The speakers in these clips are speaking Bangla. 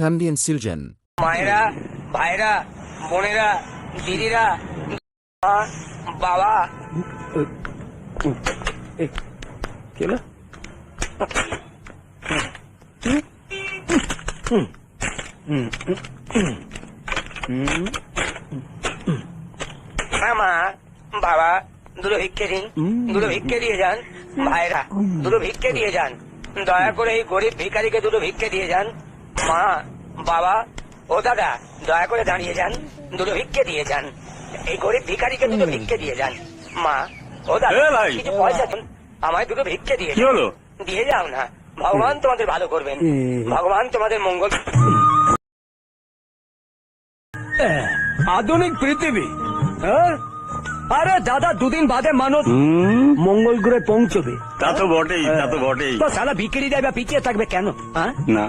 Colombian Siljan. মায়েরা, ভাইরা, বোনেরা, দিদিরা, মা, বাবা, হ্যাঁ মা, বাবা, দুটো ভিক্ষে দিন, দুটো ভিক্ষে দিয়ে যান। ভাইরা, দুটো ভিক্ষে দিয়ে যান। দয়া করে এই গরিব ভিখারিকে দুটো ভিক্ষে দিয়ে যান। মা, বাবা, ও দাদা, দয়া করে দাঁড়িয়ে যান, দুটো ভিক্ষে দিয়ে যান। এই গরিব ভিখারিকে দুটো ভিক্ষে দিয়ে যান। মা, ও দাদা, কিছু পয়সা দিন, আমায় দুটো ভিক্ষে দিয়ে যান। দিয়ে যাও না, ভগবান তোমাদের ভালো করবেন, ভগবান তোমাদের মঙ্গল। আধুনিক পৃথিবী, আরে দাদা, দুদিন বাদে মানুষ মঙ্গল গ্রহে পৌঁছবে। তা তো বটেই, তা তো বটেই। তো সালা বিক্রি দেয় বা পিছিয়ে থাকবে কেন? না,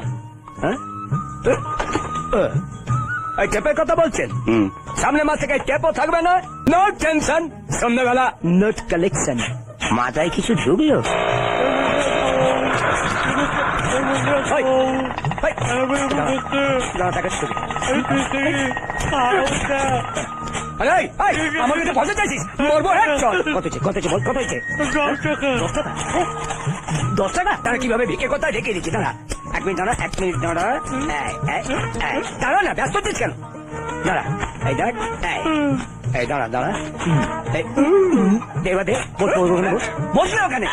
এই টেপের কথা বলছেন? সামনে মাস থেকে টেপও থাকবে না। নো টেনশন, সন্ধ্যাবেলা নোট কালেকশন। মাথায় কিছু ঢুকলো? আমাকে তো ফসে চাইছিস, মরবো। কত বল, কত হয়েছে? 10 টাকা? তারা কিভাবে ভিকে কোথায় ঢেকে দিচ্ছি? দাঁড়া 1 মিনিট, দাঁড়া 1 মিনিট, দাঁড়া দাঁড়া না, ব্যস্ত হচ্ছিস কেন? দাঁড়া, এই দেখ, এই দাঁড়া দাঁড়া, দেবা দে, বস না ওখানে।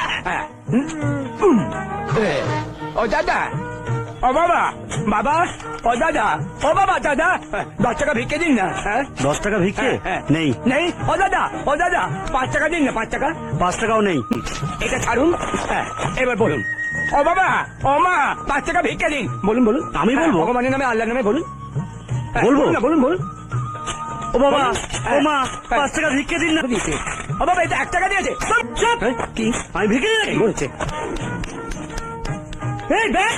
ও দাদা, ও বাবা, বাবা, ও দাদা, ও বাবা, দাদা, 10 টাকা ভিক্ষে দিন না। 10 টাকা ভিক্ষে নেই? নেই? ও দাদা, ও দাদা, 5 টাকা দিন না। 5 টাকা? 5 টাকাও নেই। এটা ছাড়ুন, এবার বলুন। ও বাবা, ও মা, 5 টাকা ভিক্ষে দিন। বলুন বলুন। আমি বলবো? ভগবানের নামে, আল্লাহর নামে বলুন। বলবো না, বলুন বলুন। ও বাবা, ও মা, 5 টাকা ভিক্ষে দিন না। দিয়েছে। ও বাবা, এটা 1 টাকা দিয়েছে। কি আমি ভিক্ষে দিই নাকি? বলছে? এই ব্যাগ